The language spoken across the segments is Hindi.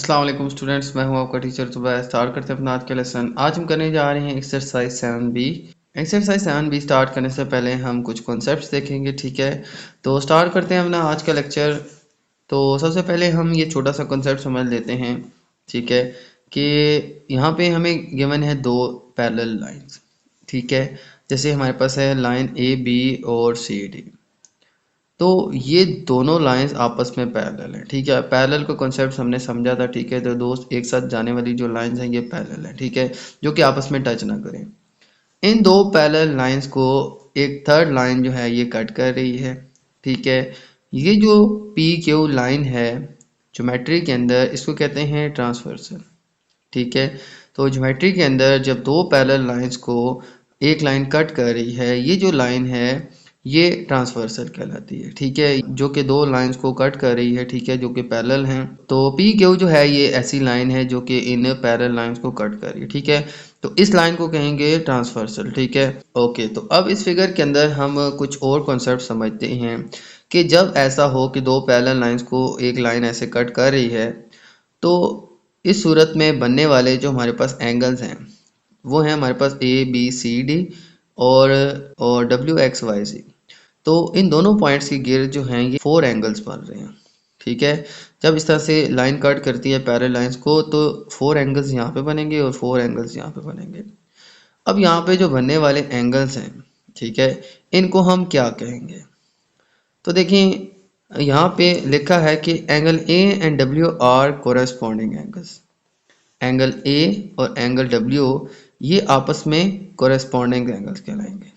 अस्सलाम वालेकुम स्टूडेंट्स, मैं हूं आपका टीचर सुबह। स्टार्ट करते हैं अपना आज का लेसन। आज हम करने जा रहे हैं exercise 7B। Exercise 7B start करने से पहले हम कुछ कॉन्सेप्ट्स देखेंगे, ठीक है। तो स्टार्ट करते हैं अपना आज का लेक्चर। तो सबसे पहले हम ये छोटा सा कॉन्सेप्ट समझ लेते हैं, ठीक है, कि यहाँ पे हमें गिवन है दो पैरेलल लाइंस, ठीक है। जैसे हमारे पास है लाइन ए बी और सी डी। तो ये दोनों लाइंस आपस में पैरेलल हैं, ठीक है। पैरेलल का कॉन्सेप्ट हमने समझा था, ठीक है। तो दोस्त एक साथ जाने वाली जो लाइंस हैं ये पैरेलल हैं, ठीक है, जो कि आपस में टच ना करें। इन दो पैरेलल लाइंस को एक थर्ड लाइन जो है ये कट कर रही है, ठीक है। ये जो पी क्यू लाइन है ज्योमेट्री के अंदर, इसको कहते हैं ट्रांसवर्सल, ठीक है। तो ज्योमेट्री के अंदर जब दो पैरेलल लाइंस को एक लाइन कट कर रही है, ये जो लाइन है ये ट्रांसवर्सल कहलाती है, ठीक है, जो कि दो लाइंस को कट कर रही है, ठीक है, जो कि पैरेलल हैं। तो पी क्यू जो है ये ऐसी लाइन है जो कि इन पैरेलल लाइंस को कट कर रही है, ठीक है। तो इस लाइन को कहेंगे ट्रांसवर्सल, ठीक है। ओके, तो अब इस फिगर के अंदर हम कुछ और कॉन्सेप्ट समझते हैं कि जब ऐसा हो कि दो पैरेलल लाइंस को एक लाइन ऐसे कट कर रही है, तो इस सूरत में बनने वाले जो हमारे पास एंगल्स हैं वो हैं हमारे पास ए बी सी डी और डब्ल्यू एक्स वाई ज़ेड। तो इन दोनों पॉइंट्स के गिर्द जो हैं ये 4 एंगल्स बन रहे हैं, ठीक है। जब इस तरह से लाइन कट करती है पैरेलल लाइंस को, तो 4 एंगल्स यहाँ पे बनेंगे और 4 एंगल्स यहाँ पे बनेंगे। अब यहाँ पे जो बनने वाले एंगल्स हैं, ठीक है, इनको हम क्या कहेंगे? तो देखिए यहाँ पे लिखा है कि angle A and W R corresponding angles. Angle A और एंगल डब्ल्यू ये आपस में कोरेस्पॉन्डिंग एंगल्स कहलाएंगे,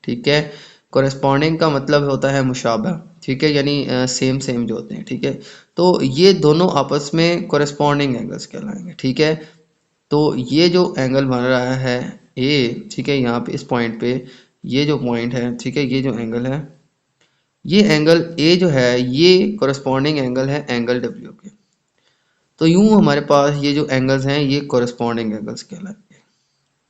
ठीक है। कोरेस्पॉन्डिंग का मतलब होता है मुशाबह, ठीक है, यानी सेम सेम जो होते हैं, ठीक है। तो ये दोनों आपस में कोरेस्पॉन्डिंग एंगल्स कहलाएंगे, ठीक है। तो ये जो एंगल बन रहा है ए, ठीक है, यहाँ पे इस पॉइंट पे ये जो पॉइंट है, ठीक है, ये जो एंगल है, ये एंगल ए जो है ये कोरेस्पॉन्डिंग एंगल है एंगल डब्ल्यू के। तो यूं हमारे पास ये जो एंगल्स हैं ये कोरेस्पॉन्डिंग एंगल्स कहलाते हैं,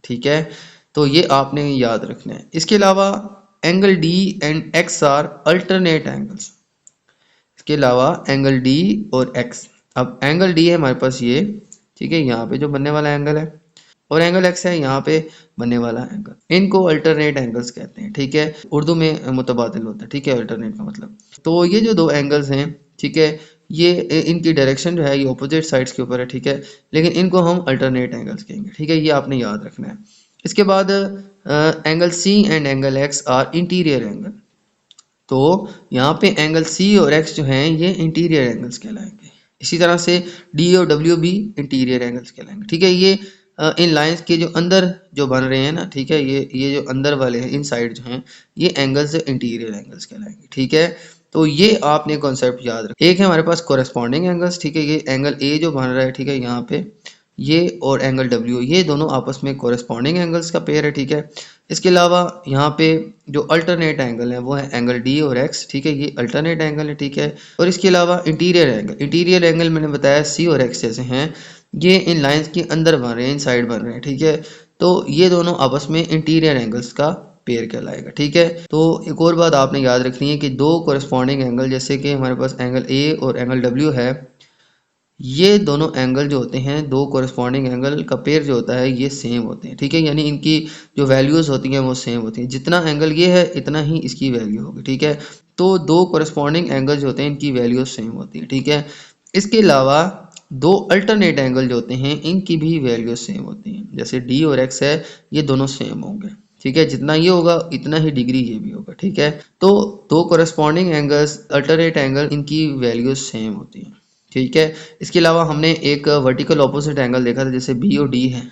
ठीक है। तो ये आपने याद रखना है। इसके अलावा angle D and X are alternate angles. इसके अलावा एंगल डी और एक्स, अब एंगल डी है हमारे पास ये, ठीक है, यहाँ पे जो बनने वाला एंगल है, और एंगल एक्स है यहाँ पे बनने वाला एंगल, इनको अल्टरनेट एंगल्स कहते हैं, ठीक है। उर्दू में मुतबादिल होता है, ठीक है, अल्टरनेट का मतलब। तो ये जो दो एंगल्स हैं, ठीक है, ये इनकी डायरेक्शन जो है ये ऑपोजिट साइड्स के ऊपर है, ठीक है, लेकिन इनको हम अल्टरनेट एंगल्स कहेंगे, ठीक है, ये आपने याद रखना है। इसके बाद angle C and angle X are interior angle. तो यहाँ पे एंगल सी और एक्स जो हैं ये इंटीरियर एंगल्स कहलाएंगे। इसी तरह से डी और डब्ल्यू भी इंटीरियर एंगल्स कहलाएंगे, ठीक है। ये इन लाइंस के जो अंदर जो बन रहे हैं ना, ठीक है, ये जो अंदर वाले हैं, इन साइड जो हैं, ये एंगल्स इंटीरियर एंगल्स कहलाएंगे, ठीक है। तो ये आपने कॉन्सेप्ट याद रखना। एक है हमारे पास कोरेस्पॉन्डिंग एंगल्स, ठीक है, ये एंगल ए जो बन रहा है, ठीक है, यहाँ पे ये और एंगल डब्ल्यू, ये दोनों आपस में कोरेस्पॉन्डिंग एंगल्स का पेयर है, ठीक है। इसके अलावा यहाँ पे जो अल्टरनेट एंगल है वो है एंगल डी और एक्स, ठीक है, ये अल्टरनेट एंगल है, ठीक है। और इसके अलावा इंटीरियर एंगल मैंने बताया सी और एक्स जैसे हैं, ये इन लाइंस के अंदर बन रहे हैं, इन साइड बन रहे हैं, ठीक है। तो ये दोनों आपस में इंटीरियर एंगल्स का पेयर कहलाएगा, ठीक है। तो एक और बात आपने याद रखनी है कि दो कोरेस्पॉन्डिंग एंगल, जैसे कि हमारे पास एंगल ए और एंगल डब्ल्यू है, ये दोनों एंगल जो होते हैं, दो कोरेस्पॉन्डिंग एंगल का पेयर जो होता है ये सेम होते हैं, ठीक है, यानी इनकी जो वैल्यूज़ होती हैं वो सेम होती हैं। जितना एंगल ये है इतना ही इसकी वैल्यू होगी, ठीक है। तो दो कोरेस्पॉन्डिंग एंगल जो होते हैं इनकी वैल्यूज सेम होती हैं, ठीक है। इसके अलावा दो अल्टरनेट एंगल जो होते हैं इनकी भी वैल्यूज सेम होती हैं। जैसे डी और एक्स है, ये दोनों सेम होंगे, ठीक है, जितना ये होगा इतना ही डिग्री ये भी होगा, ठीक है। तो दो कोरेस्पॉन्डिंग एंगल्स अल्टरनेट एंगल इनकी वैल्यूज सेम होती हैं, ठीक है। इसके अलावा हमने एक वर्टिकल ऑपोजिट एंगल देखा था, जैसे बी और डी है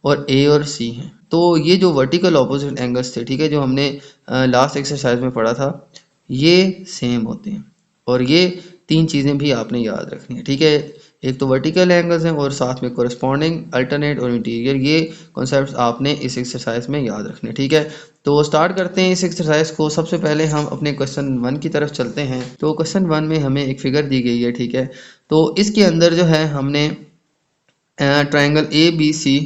और ए और सी हैं। तो ये जो वर्टिकल ऑपोजिट एंगल्स थे, ठीक है, जो हमने लास्ट एक्सरसाइज में पढ़ा था, ये सेम होते हैं। और ये तीन चीज़ें भी आपने याद रखनी है, ठीक है। एक तो वर्टिकल एंगल्स हैं और साथ में कोरेस्पॉन्डिंग, अल्टरनेट और इंटीरियर, ये कॉन्सेप्ट्स आपने इस एक्सरसाइज में याद रखने, ठीक है। तो स्टार्ट करते हैं इस एक्सरसाइज को। सबसे पहले हम अपने क्वेश्चन 1 की तरफ चलते हैं। तो क्वेश्चन 1 में हमें एक फिगर दी गई है, ठीक है। तो इसके अंदर जो है हमने ट्रायंगल ए बी सी,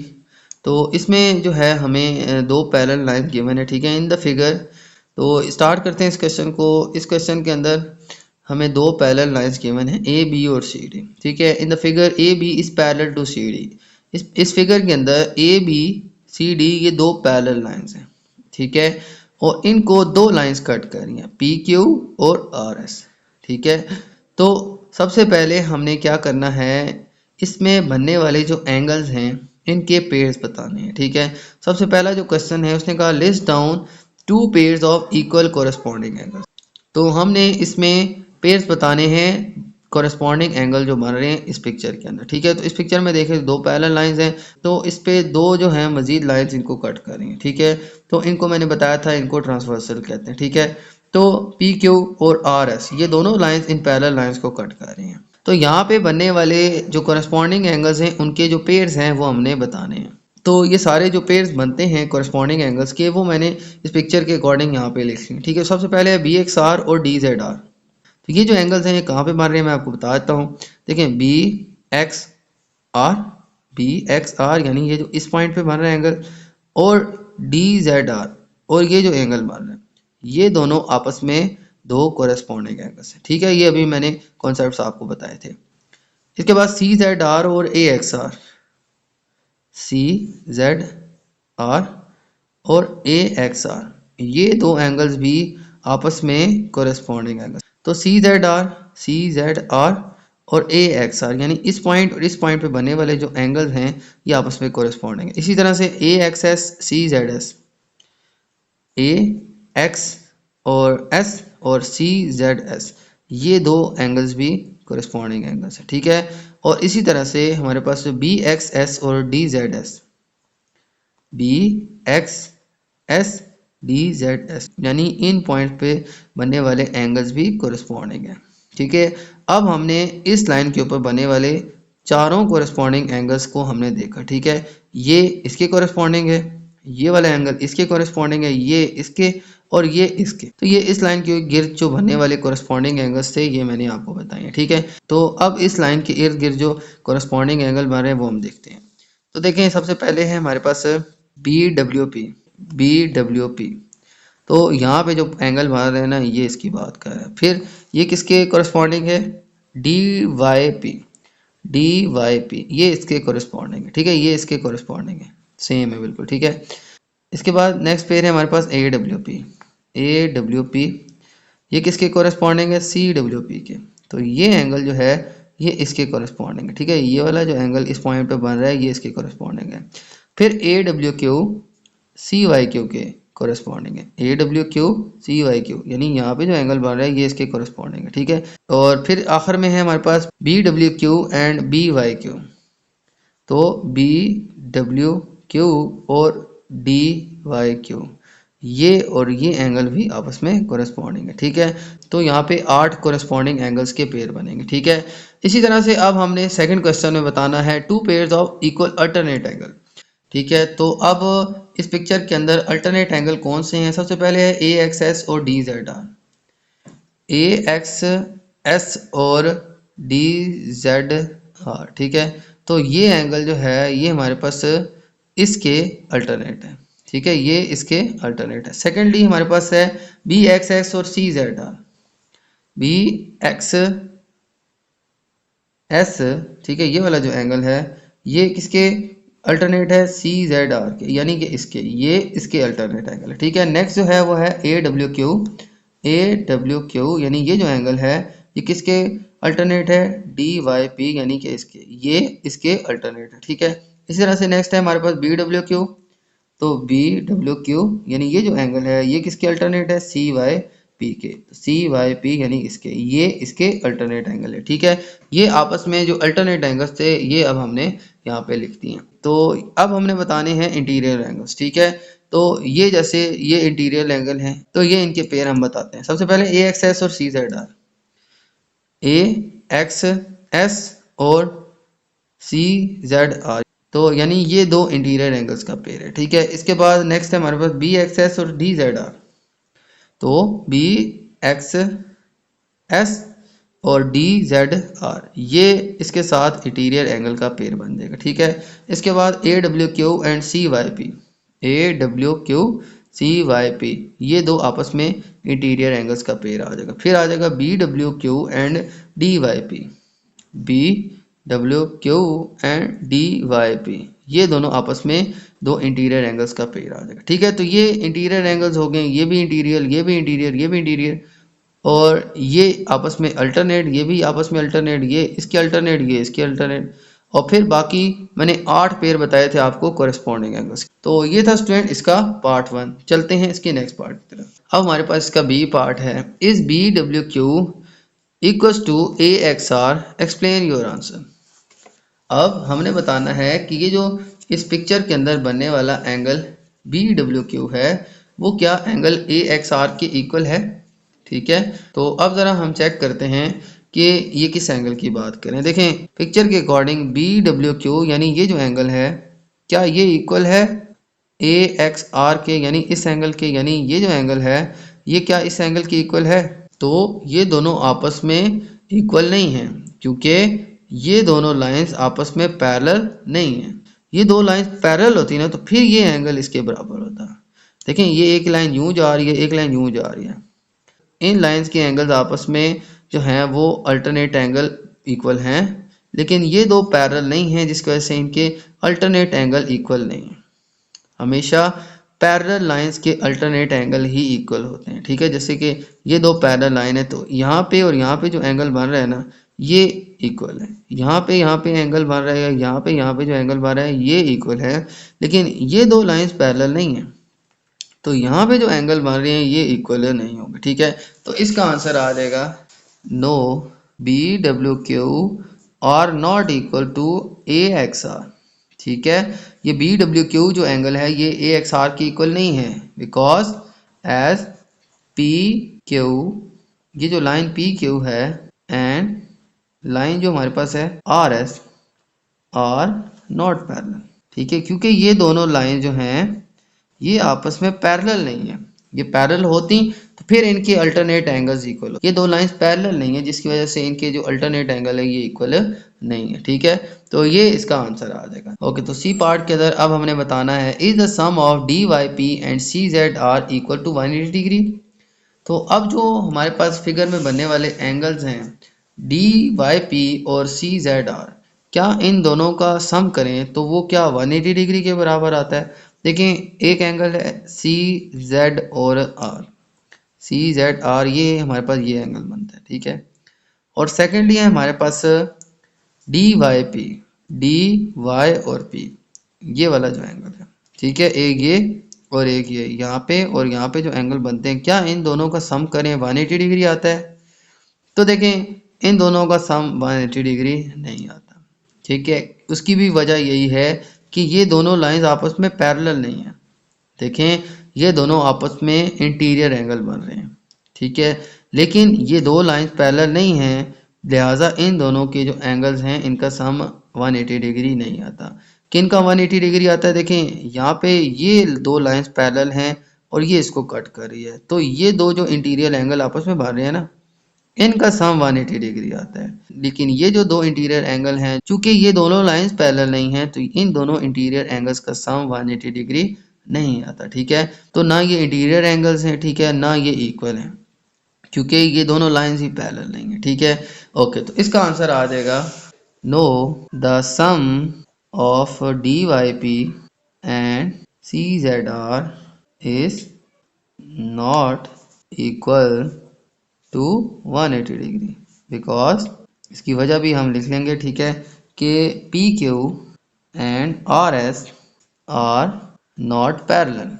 तो इसमें जो है हमें दो पैरेलल लाइन गिवन है, ठीक है, इन द फिगर। तो स्टार्ट करते हैं इस क्वेश्चन को। इस क्वेश्चन के अंदर हमें दो पैरेलल लाइंस गिवन है ए बी और सी डी, ठीक है। In the figure A B is parallel to C D, इस फिगर के अंदर ए बी सी डी ये दो पैरेलल लाइंस हैं, ठीक है। और इनको दो लाइंस कट कर रही हैं पी क्यू और आर एस, ठीक है। तो सबसे पहले हमने क्या करना है, इसमें बनने वाले जो एंगल्स हैं इनके पेयर्स बताने हैं, ठीक है। सबसे पहला जो क्वेश्चन है उसने कहा list down two pairs of equal corresponding angles. तो हमने इसमें पेयर्स बताने हैं कोरस्पॉन्डिंग एंगल जो बन रहे हैं इस पिक्चर के अंदर, ठीक है। तो इस पिक्चर में देखें दो पैरेलल लाइंस हैं, तो इस पे दो जो हैं मजीद लाइंस इनको कट करेंगे, ठीक है। तो इनको मैंने बताया था इनको ट्रांसवर्सल कहते हैं, ठीक है। तो पी क्यू और आर एस ये दोनों लाइंस इन पैरेलल लाइंस को कट कर रही हैं। तो यहाँ पे बनने वाले जो कोरस्पॉन्डिंग एंगल्स हैं उनके जो पेयर्स हैं वो हमने बताने हैं। तो ये सारे जो पेयर्स बनते हैं कोरस्पॉन्डिंग एंगल्स के वो मैंने इस पिक्चर के अकॉर्डिंग यहाँ पे लिख लिए, ठीक है। सबसे पहले है बी एक्स आर और डी जेड आर। तो ये जो एंगल्स हैं ये कहाँ पे बन रहे हैं मैं आपको बता देता हूँ। देखें B X R, B X R यानी ये जो इस पॉइंट पे बन रहा है एंगल, और डी जेड आर और ये जो एंगल बन रहा है ये दोनों आपस में दो कोरस्पॉन्डिंग एंगल्स हैं, ठीक है। ये अभी मैंने कॉन्सेप्ट्स आपको बताए थे। इसके बाद सी जेड आर और A X R, C Z R और ए एक्स आर ये दो एंगल्स भी आपस में कोरस्पॉन्डिंग एंगल्स। तो सी जेड आर और ए एक्स आर यानी इस पॉइंट और इस पॉइंट पे बनने वाले जो एंगल्स हैं ये आपस में कोरस्पॉन्डिंग है। इसी तरह से A X S C Z S, A X और एस और सी जेड एस ये दो एंगल्स भी कोरस्पॉन्डिंग एंगल्स है, ठीक है। और इसी तरह से हमारे पास बी एक्स एस और D Z S, B X S D Z S यानी इन पॉइंट पे बनने वाले एंगल्स भी कोरस्पॉन्डिंग है, ठीक है। अब हमने इस लाइन के ऊपर बने वाले चारों कोरस्पॉन्डिंग एंगल्स को हमने देखा, ठीक है। ये इसके कोरस्पॉन्डिंग है, ये वाला एंगल इसके कोरस्पॉन्डिंग है, ये इसके और ये इसके। तो ये इस लाइन के गिर्द जो बनने वाले कोरस्पॉन्डिंग एंगल्स थे ये मैंने आपको बताए हैं, ठीक है। तो अब इस लाइन के इर्द गिर्द जो कोरस्पॉन्डिंग एंगल बन रहे हैं वो हम देखते हैं। तो देखें सबसे पहले है हमारे पास बी डब्ल्यू पी। तो यहाँ पे जो एंगल बन रहे हैं ना ये इसकी बात कर रहा है। फिर ये किसके कोरस्पॉन्डिंग है, डी वाई पी ये इसके कोरस्पॉन्डिंग है, ठीक है। ये इसके कोरस्पॉन्डिंग है, सेम है बिल्कुल, ठीक है। इसके बाद नेक्स्ट पेयर है हमारे पास ए डब्ल्यू पी ये किसके कोरस्पॉन्डिंग है, सी डब्ल्यू पी के। तो ये एंगल जो है ये इसके कोरस्पॉन्डिंग है, ठीक है। ये वाला जो एंगल इस पॉइंट पे बन रहा है ये इसके कोरस्पॉन्डिंग है। फिर A W Q C Y Q के कोरस्पॉन्डिंग है, A W Q C Y Q यानी यहाँ पे जो एंगल बन रहा है ये इसके कोरस्पॉन्डिंग है, ठीक है। और फिर आखिर में है हमारे पास B W Q and B Y Q. तो बी डब्ल्यू क्यू और डी वाई क्यू ये और ये एंगल भी आपस में कोरस्पॉन्डिंग है, ठीक है। तो यहाँ पे 8 कोरस्पॉन्डिंग एंगल्स के पेयर बनेंगे, ठीक है। इसी तरह से अब हमने सेकंड क्वेश्चन में बताना है two pairs of equal alternate angle, ठीक है। तो अब इस पिक्चर के अंदर अल्टरनेट एंगल कौन से हैं, सबसे पहले है ए एक्स एस और D Z R, A X S और डी जेड आर, ठीक है। तो ये एंगल जो है ये हमारे पास इसके अल्टरनेट है, ठीक है। ये इसके अल्टरनेट है। सेकेंडली हमारे पास है बी एक्स एस और C Z R, B X S, ठीक है। ये वाला जो एंगल है ये किसके अल्टरनेट है, सी जेड आर के यानी कि इसके, ये इसके अल्टरनेट एंगल है, ठीक है। नेक्स्ट जो है वो है ए डब्ल्यू क्यू यानी ये जो एंगल है ये किसके अल्टरनेट है, डी वाई पी यानी कि इसके, ये इसके अल्टरनेट है, ठीक है। इसी तरह से नेक्स्ट है हमारे पास बी डब्ल्यू क्यू। तो बी डब्ल्यू क्यू यानी ये जो एंगल है ये किसके अल्टरनेट है, सी वाई पी के। तो सी वाई पी यानी इसके, ये इसके अल्टरनेट एंगल है, ठीक है। ये आपस में जो अल्टरनेट एंगल्स थे ये अब हमने यहाँ पे लिख दिए। तो अब हमने बताने हैं इंटीरियर एंगल्स, ठीक है। तो ये जैसे ये इंटीरियर एंगल हैं तो ये इनके पेयर हम बताते हैं। सबसे पहले ए एक्स एस और C Z R, A X S और सी जेड आर तो यानी ये दो इंटीरियर एंगल्स का पेयर है, ठीक है। इसके बाद नेक्स्ट है हमारे पास बी एक्स एस और डी जेड आर। तो बी एक्स एस और डी जेड आर ये इसके साथ इंटीरियर एंगल का पेयर बन जाएगा, ठीक है। इसके बाद A W Q and C Y P, A W Q CYP, ये दो आपस में इंटीरियर एंगल्स का पेयर आ जाएगा। फिर आ जाएगा BWQ and DYP, BWQ and DYP, ये दोनों आपस में दो इंटीरियर एंगल्स का पेयर आ जाएगा। ठीक है, तो ये इंटीरियर एंगल्स हो गए, ये भी इंटीरियर, ये भी इंटीरियर, ये भी इंटीरियर, और ये आपस में अल्टरनेट, ये भी आपस में अल्टरनेट, ये इसके अल्टरनेट, ये इसके अल्टरनेट, और फिर बाकी मैंने 8 पेयर बताए थे आपको कोरिस्पॉन्डिंग एंगल्स। तो ये था स्टूडेंट इसका पार्ट 1। चलते हैं इसके नेक्स्ट पार्ट की तरफ। अब हमारे पास इसका बी पार्ट है, is BWQ equals to AXR, explain your answer. अब हमने बताना है कि ये जो इस पिक्चर के अंदर बनने वाला एंगल BWQ है वो क्या एंगल AXR के इक्वल है। ठीक है, तो अब ज़रा हम चेक करते हैं कि ये किस एंगल की बात करें। देखें पिक्चर के अकॉर्डिंग BWQ यानी ये जो एंगल है क्या ये इक्वल है AXR के, यानी इस एंगल के, यानी ये जो एंगल है ये क्या इस एंगल के इक्वल है। तो ये दोनों आपस में इक्वल नहीं है क्योंकि ये दोनों लाइंस आपस में पैरेलल नहीं है। ये दो लाइंस पैरेलल होती ना तो फिर ये एंगल इसके बराबर होता। देखें ये एक लाइन यूं जा रही है, एक लाइन यूं जा रही है, इन लाइंस के एंगल्स आपस में जो हैं वो अल्टरनेट एंगल इक्वल हैं, लेकिन ये दो पैरेलल नहीं हैं जिसकी वजह से इनके अल्टरनेट एंगल इक्वल नहीं है। हमेशा पैरेलल लाइंस के अल्टरनेट एंगल ही इक्वल होते हैं। ठीक है, जैसे कि ये दो पैरेलल लाइन है तो यहाँ पे और यहाँ पे जो एंगल बन रहा है ना ये इक्वल है, यहाँ पे एंगल बन रहा है, यहाँ पे जो एंगल बन रहा है ये इक्वल है, लेकिन ये दो लाइंस पैरेलल नहीं है तो यहाँ पे जो एंगल बन रहे हैं ये इक्वल नहीं होंगे। ठीक है, तो इसका आंसर आ जाएगा no, BWQ are not equal to AXR। ठीक है, ये BWQ जो एंगल है ये AXR की इक्वल नहीं है बिकॉज एज PQ, ये जो लाइन PQ है एंड लाइन जो हमारे पास है RS आर नॉट पैरेलल। ठीक है, क्योंकि ये दोनों लाइन जो हैं ये आपस में पैरेलल नहीं है। ये पैरेलल होती तो फिर इनके अल्टरनेट एंगल्स इक्वल हो। ये दो लाइंस पैरेलल नहीं है जिसकी वजह से इनके जो अल्टरनेट एंगल है ये इक्वल नहीं है। ठीक है, तो ये इसका आंसर आ जाएगा। ओके, तो सी पार्ट के अंदर अब हमने बताना है is the sum of DYP and CZR equal to 180 degree. तो अब जो हमारे पास फिगर में बनने वाले एंगल्स हैं DYP और CZR, क्या इन दोनों का सम करें तो वो क्या 180 डिग्री के बराबर आता है। देखें एक एंगल है CZ और R, CZR ये हमारे पास ये एंगल बनता है। ठीक है, और सेकेंडली है हमारे पास DYP, DY और P, ये वाला जो एंगल है। ठीक है, एक ये और एक ये, यहाँ पे और यहाँ पे जो एंगल बनते हैं क्या इन दोनों का सम करें 180 डिग्री आता है। तो देखें इन दोनों का सम 180 डिग्री नहीं आता। ठीक है, उसकी भी वजह यही है कि ये दोनों लाइंस आपस में पैरेलल नहीं है। देखें ये दोनों आपस में इंटीरियर एंगल बन रहे हैं। ठीक है, लेकिन ये दो लाइंस पैरेलल नहीं हैं, लिहाजा इन दोनों के जो एंगल्स हैं इनका सम 180 डिग्री नहीं आता। किन का 180 डिग्री आता है, देखें यहाँ पे ये दो लाइंस पैरेलल हैं और ये इसको कट कर रही है, तो ये दो जो इंटीरियर एंगल आपस में बन रहे हैं ना इनका सम 180 डिग्री आता है। लेकिन ये जो दो इंटीरियर एंगल हैं चूंकि ये दोनों लाइंस पैरेलल नहीं हैं तो इन दोनों इंटीरियर एंगल्स का सम 180 डिग्री नहीं आता। ठीक है, तो ना ये इंटीरियर एंगल्स हैं, ठीक है, ना ये इक्वल हैं क्योंकि ये दोनों लाइंस ही पैरेलल नहीं है। ठीक है, ओके, तो इसका आंसर आ जाएगा no, the sum of DYP and CZR is not equal to 180 degree because इसकी वजह भी हम लिख लेंगे। ठीक है, कि PQ and RS are not parallel.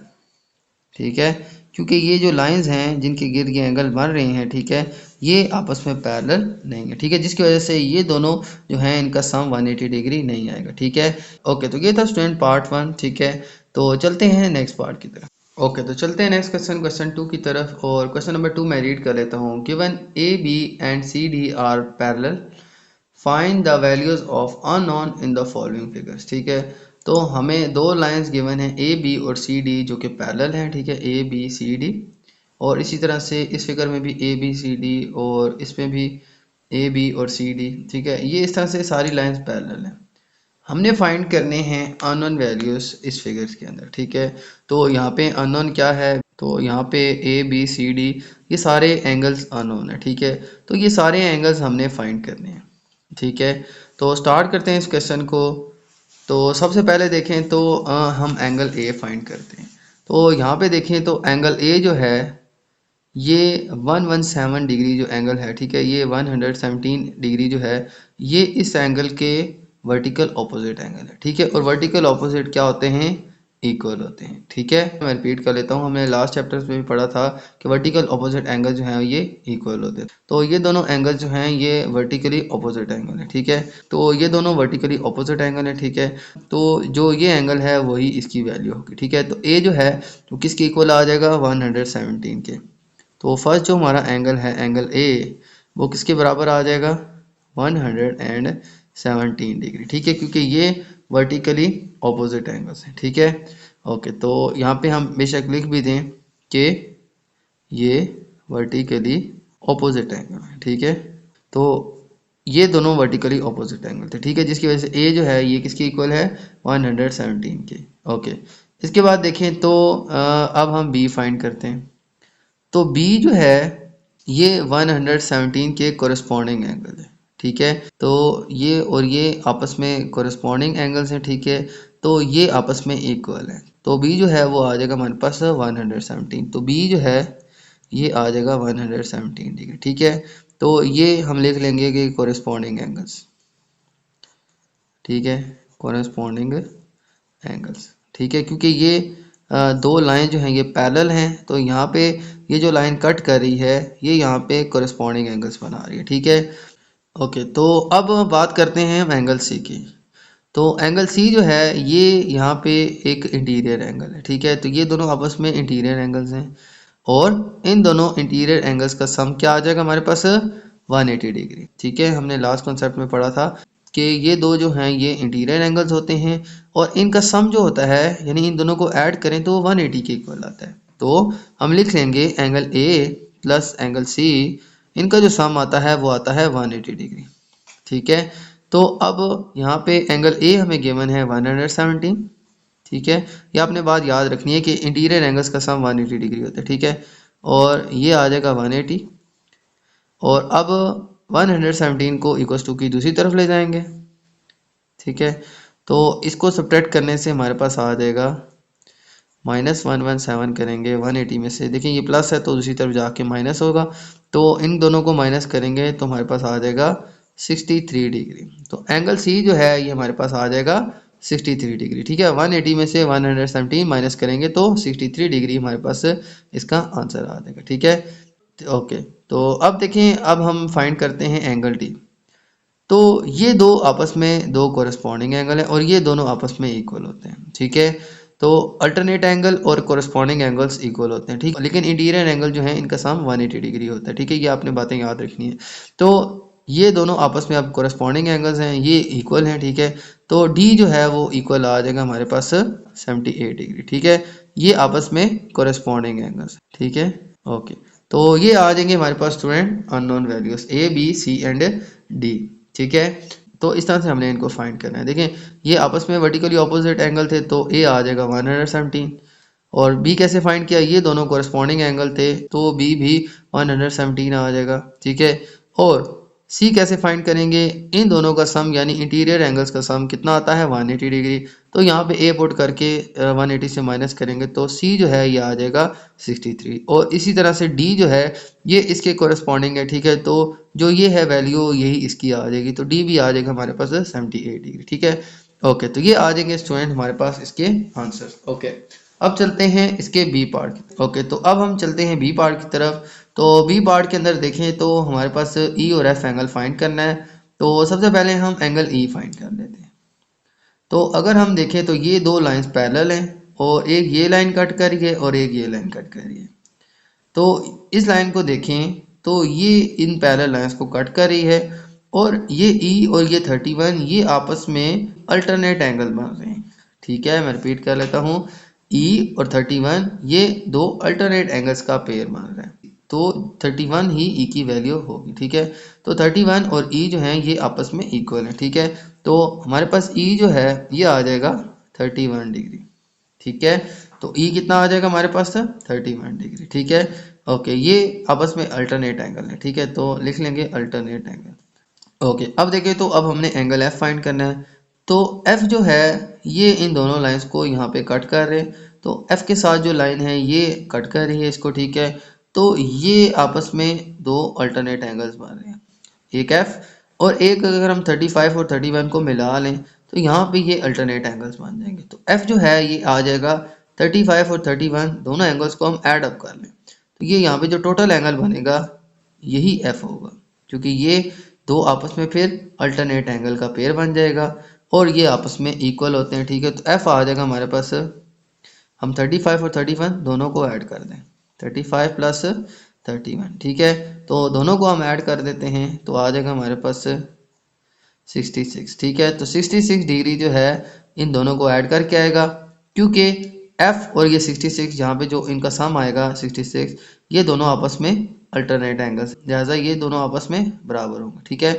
ठीक है, क्योंकि ये जो लाइंस हैं जिनके गिर्द ये एंगल बन रहे हैं, ठीक है, ये आपस में पैरेलल नहीं है। ठीक है, जिसकी वजह से ये दोनों जो हैं इनका सम 180 डिग्री नहीं आएगा। ठीक है, ओके, तो ये था स्टूडेंट पार्ट 1। ठीक है, तो चलते हैं नेक्स्ट पार्ट की तरफ। ओके, तो चलते हैं नेक्स्ट क्वेश्चन 2 की तरफ, और क्वेश्चन नंबर 2 मैं रीड कर लेता हूँ। Given AB and CD are parallel, find the values of unknown in the following figures. ठीक है, तो हमें दो लाइंस गिवन है AB और CD जो कि पैरेलल हैं। ठीक है, ABCD, और इसी तरह से इस फिगर में भी ABCD और इसमें भी AB और CD। ठीक है, ये इस तरह से सारी लाइंस पैरेलल हैं। हमने फाइंड करने हैं अननोन वैल्यूज इस फिगर्स के अंदर, ठीक है। तो यहाँ पे अननोन क्या है, तो यहाँ पे ए बी सी डी ये सारे एंगल्स अननोन है, ठीक है। तो ये सारे एंगल्स हमने फाइंड करने हैं, ठीक है। तो स्टार्ट करते हैं इस क्वेश्चन को। तो सबसे पहले देखें तो हम एंगल ए फाइंड करते हैं। तो यहाँ पे देखें तो एंगल ए जो है ये 117 डिग्री जो एंगल है, ठीक है, ये 117 डिग्री जो है ये इस एंगल के वर्टिकल ऑपोजिट एंगल है, ठीक है। और वर्टिकल ऑपोजिट क्या होते हैं, इक्वल होते हैं, ठीक है। मैं रिपीट कर लेता हूँ, हमने लास्ट चैप्टर्स में भी पढ़ा था कि वर्टिकल ऑपोजिट एंगल जो है ये इक्वल होते हैं। तो ये दोनों एंगल जो हैं ये वर्टिकली ऑपोजिट एंगल है, ठीक है। तो ये दोनों वर्टिकली ऑपोजिट एंगल है, ठीक है। तो जो ये एंगल है वही इसकी वैल्यू होगी, ठीक है। तो ए जो है तो किसके इक्वल आ जाएगा, 117 के। तो फर्स्ट जो हमारा एंगल है एंगल ए वो किसके बराबर आ जाएगा, 117 डिग्री, ठीक है, क्योंकि ये वर्टिकली ऑपोजिट एंगल्स हैं, ठीक है। ओके, तो यहाँ पे हम बेशक लिख भी दें कि ये वर्टिकली ऑपोजिट एंगल है, ठीक है। तो ये दोनों वर्टिकली ऑपोजिट एंगल थे, ठीक है, जिसकी वजह से ए जो है ये किसके इक्वल है, 117 के। ओके, इसके बाद देखें तो अब हम बी फाइंड करते हैं। तो बी जो है ये 117 के कोरस्पॉन्डिंग एंगल है, ठीक है। तो ये और ये आपस में कोरस्पॉन्डिंग एंगल्स हैं, ठीक है। तो ये आपस में इक्वल है, तो बी जो है वो आ जाएगा हमारे पास 117। तो बी जो है ये आ जाएगा 117 डिग्री, ठीक है। तो ये हम लिख लेंगे कि कोरस्पॉन्डिंग एंगल्स, ठीक है, कोरस्पॉन्डिंग एंगल्स, ठीक है, क्योंकि ये दो लाइन जो हैं ये पैरेलल हैं। तो यहाँ पे ये जो लाइन कट कर रही है ये यहाँ पे कोरस्पॉन्डिंग एंगल्स बना रही है, ठीक है। ओके, तो अब बात करते हैं हम एंगल सी की। तो एंगल सी जो है ये यहाँ पे एक इंटीरियर एंगल है, ठीक है। तो ये दोनों आपस में इंटीरियर एंगल्स हैं और इन दोनों इंटीरियर एंगल्स का सम क्या आ जाएगा हमारे पास, 180 डिग्री, ठीक है। हमने लास्ट कॉन्सेप्ट में पढ़ा था कि ये दो जो हैं ये इंटीरियर एंगल्स होते हैं और इनका सम जो होता है यानी इन दोनों को ऐड करें तो 180 के इक्वल आता है। तो हम लिख लेंगे angle A plus angle C, इनका जो सम आता है वो आता है 180 डिग्री, ठीक है। तो अब यहाँ पे एंगल ए हमें गिवन है 117, ठीक है। ये आपने बात याद रखनी है कि इंटीरियर एंगल्स का सम 180 डिग्री होता है, ठीक है। और ये आ जाएगा 180 और अब 117 को इक्वल टू की दूसरी तरफ ले जाएंगे, ठीक है। तो इसको सब्ट्रैक्ट करने से हमारे पास आ जाएगा -117 करेंगे 180 में से, देखिए ये प्लस है तो दूसरी तरफ जाके माइनस होगा। तो इन दोनों को माइनस करेंगे तो हमारे पास आ जाएगा 63 डिग्री। तो एंगल सी जो है ये हमारे पास आ जाएगा 63 डिग्री, ठीक है। 180 में से 117 माइनस करेंगे तो 63 डिग्री हमारे पास इसका आंसर आ जाएगा, ठीक है। ओके, तो अब देखें, अब हम फाइंड करते हैं एंगल डी। तो ये दो आपस में दो कोरस्पॉन्डिंग एंगल है और ये दोनों आपस में इक्वल होते हैं, ठीक है। तो अल्टरनेट एंगल और कोरस्पॉन्डिंग एंगल्स इक्वल होते हैं, ठीक, लेकिन इंटीरियर एंगल जो है इनका सम 180 डिग्री होता है, ठीक है। ये आपने बातें याद रखनी है। तो ये दोनों आपस में अब कोरस्पॉन्डिंग एंगल्स हैं, ये इक्वल हैं, ठीक है। तो डी जो है वो इक्वल आ जाएगा हमारे पास 78 डिग्री, ठीक है। ये आपस में कोरस्पॉन्डिंग एंगल्स, ठीक है। ओके, तो ये आ जाएंगे हमारे पास student unknown values A B C and D, ठीक है। तो इस तरह से हमने इनको फाइंड करना है। देखें ये आपस में वर्टिकली ऑपोजिट एंगल थे तो ए आ जाएगा 117 और बी कैसे फाइंड किया, ये दोनों कोरस्पॉन्डिंग एंगल थे तो बी भी 117 आ जाएगा, ठीक है। और सी कैसे फाइंड करेंगे, इन दोनों का सम यानी इंटीरियर एंगल्स का सम कितना आता है 180 डिग्री। तो यहाँ पे ए पुट करके 180 से माइनस करेंगे तो सी जो है ये आ जाएगा 63 और इसी तरह से डी जो है ये इसके कोरस्पॉन्डिंग है, ठीक है। तो जो ये है वैल्यू यही इसकी आ जाएगी तो डी भी आ जाएगा हमारे पास 78 डिग्री, ठीक है। ओके, तो ये आ जाएंगे स्टूडेंट हमारे पास इसके आंसर। ओके, अब चलते हैं इसके बी पार्ट की। ओके, तो अब हम चलते हैं बी पार्ट की तरफ। तो बी पार्ट के अंदर देखें तो हमारे पास ई और एफ एंगल फाइंड करना है। तो सबसे पहले हम एंगल ई फाइंड कर लेते हैं। तो अगर हम देखें तो ये दो लाइंस पैरेलल हैं और एक ये लाइन कट कर रही है और एक ये लाइन कट कर रही है। तो इस लाइन को देखें तो ये इन पैरेलल लाइंस को कट कर रही है और ये ई और ये 31 ये आपस में अल्टरनेट एंगल बन रहे हैं, ठीक है। मैं रिपीट कर लेता हूँ, ई और 31 ये दो अल्टरनेट एंगल्स का पेयर बन रहा है तो 31 ही ई की वैल्यू होगी, ठीक है। तो 31 और ई जो है ये आपस में इक्वल है, ठीक है। तो हमारे पास ई जो है ये आ जाएगा 31 डिग्री। ठीक है, तो ई कितना आ जाएगा हमारे पास 31 डिग्री। ठीक है, ओके, ये आपस में अल्टरनेट एंगल है। ठीक है, तो लिख लेंगे अल्टरनेट एंगल। ओके, अब देखिए तो अब हमने एंगल एफ फाइंड करना है। तो एफ जो है ये इन दोनों लाइंस को यहाँ पे कट कर रहे हैं, तो एफ के साथ जो लाइन है ये कट कर रही है इसको। ठीक है, तो ये आपस में दो अल्टरनेट एंगल्स बन रहे हैं, एक एफ और एक अगर हम 35 और 31 को मिला लें तो यहाँ पे ये अल्टरनेट एंगल्स बन जाएंगे। तो एफ जो है ये आ जाएगा 35 और 31 दोनों एंगल्स को हम ऐड अप कर लें तो ये यहाँ पे जो टोटल एंगल बनेगा यही एफ होगा, क्योंकि ये दो आपस में फिर अल्टरनेट एंगल का पेयर बन जाएगा और ये आपस में इक्वल होते हैं। ठीक है, तो एफ आ जाएगा हमारे पास, हम 35 और 31 दोनों को ऐड कर दें, 35 प्लस 31। ठीक है, तो दोनों को हम ऐड कर देते हैं तो आ जाएगा हमारे पास 66। ठीक है, तो 66 डिग्री जो है इन दोनों को ऐड करके आएगा, क्योंकि एफ और ये 66 यहाँ पे जो इनका सम आएगा 66, ये दोनों आपस में अल्टरनेट एंगल्स, लिहाजा ये दोनों आपस में बराबर होंगे। ठीक है,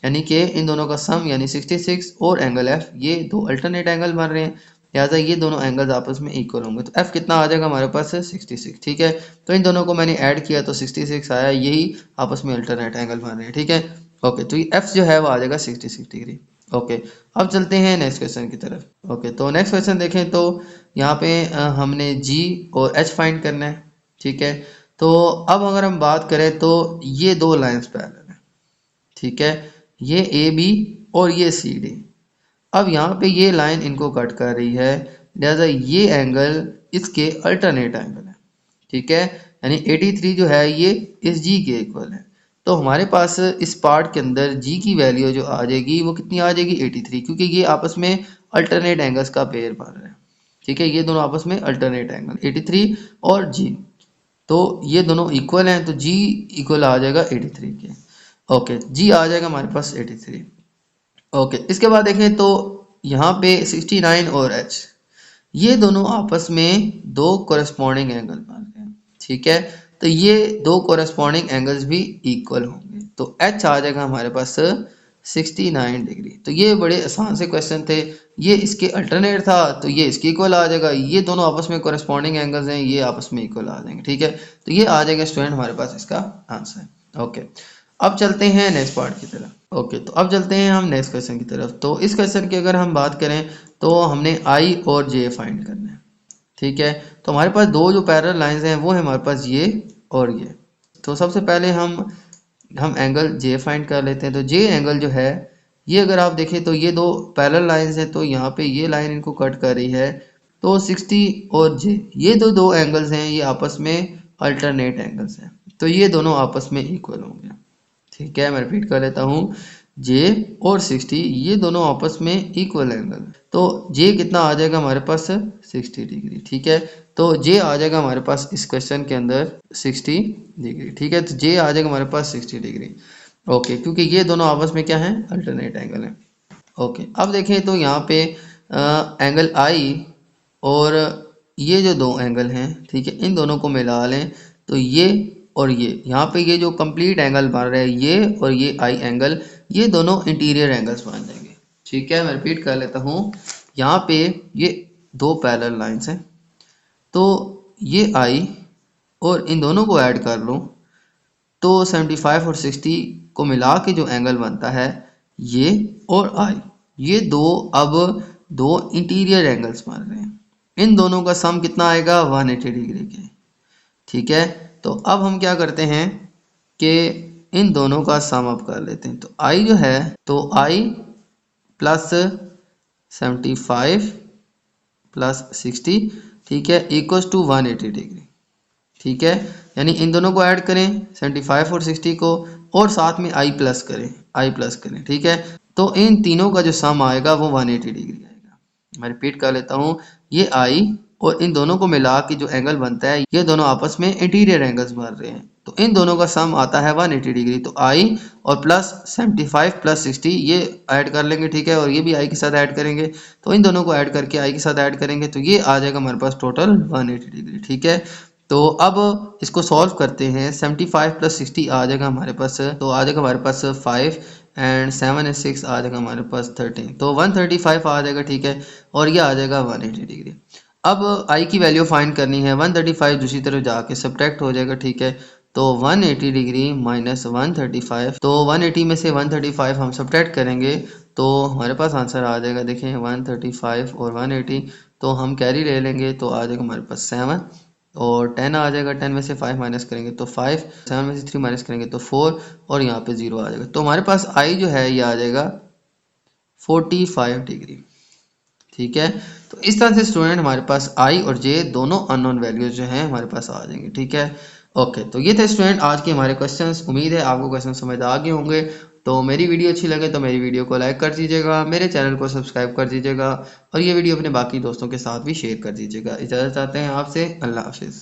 यानी कि इन दोनों का सम यानी 66 और एंगल एफ ये दो अल्टरनेट एंगल बन रहे हैं, लिहाजा ये दोनों एंगल्स आपस में इक्वल होंगे। तो एफ कितना आ जाएगा हमारे पास 66। ठीक है, तो इन दोनों को मैंने ऐड किया तो 66 आया, यही आपस में अल्टरनेट एंगल बन रहे हैं। ठीक है, ओके, तो ये एफ जो है वो आ जाएगा 66 डिग्री। ओके, अब चलते हैं नेक्स्ट क्वेश्चन की तरफ। ओके, तो नेक्स्ट क्वेश्चन देखें तो यहाँ पे हमने जी और एच फाइंड करना है। ठीक है, तो अब अगर हम बात करें तो ये दो लाइंस पैरेलल हैं। ठीक है, ये ए बी और ये सी डी। अब यहाँ पे ये लाइन इनको कट कर रही है, लिहाजा ये एंगल इसके अल्टरनेट एंगल है। ठीक है, यानी 83 जो है ये इस जी के इक्वल है। तो हमारे पास इस पार्ट के अंदर जी की वैल्यू जो आ जाएगी वो कितनी आ जाएगी 83, क्योंकि ये आपस में अल्टरनेट एंगल्स का पेयर बन रहा है। ठीक है, ये दोनों आपस में अल्टरनेट एंगल 83 और जी, तो ये दोनों इक्वल हैं, तो जी इक्वल आ जाएगा 83 के। ओके, जी आ जाएगा हमारे पास 83। ओके, इसके बाद देखें तो यहाँ पे 69 और एच ये दोनों आपस में दो कोरस्पॉन्डिंग एंगल बन रहे हैं। ठीक है, तो ये दो कोरस्पॉन्डिंग एंगल्स भी इक्वल होंगे, तो एच आ जाएगा हमारे पास 69 डिग्री। तो ये बड़े आसान से क्वेश्चन थे, ये इसके अल्टरनेट था तो ये इसके इक्वल आ जाएगा, ये दोनों आपस में कोरस्पॉन्डिंग एंगल्स हैं, ये आपस में इक्वल आ जाएंगे। ठीक है, तो ये आ जाएगा स्टूडेंट हमारे पास इसका आंसर। ओके, अब चलते हैं नेक्स्ट पार्ट की तरफ। ओके, तो अब चलते हैं हम नेक्स्ट क्वेश्चन की तरफ। तो इस क्वेश्चन की अगर हम बात करें तो हमने आई और जे फाइंड करना है। ठीक है, तो हमारे पास दो जो पैरेलल लाइंस हैं वो है हमारे पास ये और ये। तो सबसे पहले हम एंगल जे फाइंड कर लेते हैं। तो जे एंगल जो है ये अगर आप देखें तो ये दो पैरेलल लाइंस हैं, तो यहाँ पे ये लाइन इनको कट कर रही है, तो 60 और जे ये दो एंगल्स हैं, ये आपस में अल्टरनेट एंगल्स हैं, तो ये दोनों आपस में इक्वल होंगे। ठीक है, मैं रिपीट कर लेता हूँ, जे और 60 ये दोनों आपस में इक्वल एंगल, तो जे कितना आ जाएगा हमारे पास 60 डिग्री। ठीक है, तो जे आ जाएगा हमारे पास इस क्वेश्चन के अंदर 60 डिग्री। ठीक है, तो जे आ जाएगा हमारे पास 60 डिग्री। ओके, क्योंकि ये दोनों आपस में क्या है अल्टरनेट एंगल है। ओके, अब देखें तो यहाँ पे एंगल आई और ये जो दो एंगल हैं, ठीक है, इन दोनों को मिला लें तो ये और ये यहाँ पे ये जो कंप्लीट एंगल बन रहा है ये और ये आई एंगल, ये दोनों इंटीरियर एंगल्स बन जाएंगे। ठीक है, मैं रिपीट कर लेता हूँ, यहाँ पे ये दो पैरेलल लाइंस हैं, तो ये आई और इन दोनों को ऐड कर लूँ तो 75 और 60 को मिला के जो एंगल बनता है ये और आई, ये दो अब दो इंटीरियर एंगल्स बन रहे हैं, इन दोनों का सम कितना आएगा 180 डिग्री के। ठीक है, तो अब हम क्या करते हैं कि इन दोनों का सम अप कर लेते हैं। तो आई जो है तो आई प्लस 75 प्लस 60, ठीक है, इक्वल्स टू 180 डिग्री। ठीक है, यानी इन दोनों को ऐड करें 75 और 60 को और साथ में आई प्लस करें। ठीक है, तो इन तीनों का जो सम आएगा वो 180 डिग्री आएगा। मैं रिपीट कर लेता हूँ, ये आई और इन दोनों को मिला के जो एंगल बनता है ये दोनों आपस में इंटीरियर एंगल्स बन रहे हैं, तो इन दोनों का सम आता है 180 डिग्री। तो आई और प्लस 75 प्लस 60 ये ऐड कर लेंगे। ठीक है, और ये भी आई के साथ ऐड करेंगे, तो इन दोनों को ऐड करके आई के साथ ऐड करेंगे तो ये आ जाएगा हमारे पास टोटल 180 डिग्री। ठीक है, तो अब इसको सॉल्व करते हैं, 75 प्लस 60 आ जाएगा हमारे पास, तो आ जाएगा हमारे पास 5 एंड 7 है 6 आ जाएगा हमारे पास 13, तो 135 आ जाएगा, ठीक है। और ये आ जाएगा 180 डिग्री। अब आई की वैल्यू फाइंड करनी है। 135 दूसरी तरफ जाके सब्ट्रैक्ट हो जाएगा, ठीक है। तो 180 डिग्री माइनस 135, तो 180 में से 135 हम सब्ट्रैक्ट करेंगे तो हमारे पास आंसर आ जाएगा। देखें 135 और 180, तो हम कैरी ले लेंगे तो आ जाएगा हमारे पास 7 और 10 आ जाएगा। 10 में से 5 माइनस करेंगे तो 5, 7 में से 3 माइनस करेंगे तो 4 और यहाँ पे 0 आ जाएगा। तो हमारे पास आई जो है ये आ जाएगा 45 डिग्री, ठीक है। तो इस तरह से स्टूडेंट हमारे पास आई और जे दोनों अननोन वैल्यूज जो हैं हमारे पास आ जाएंगे, ठीक है। ओके, तो ये थे स्टूडेंट आज के हमारे क्वेश्चंस। उम्मीद है आपको क्वेश्चन समझ आ गए होंगे। तो मेरी वीडियो अच्छी लगे तो मेरी वीडियो को लाइक कर दीजिएगा, मेरे चैनल को सब्सक्राइब कर दीजिएगा और ये वीडियो अपने बाकी दोस्तों के साथ भी शेयर कर दीजिएगा। इजाज़त चाहते हैं आपसे, अल्लाह हाफिज़।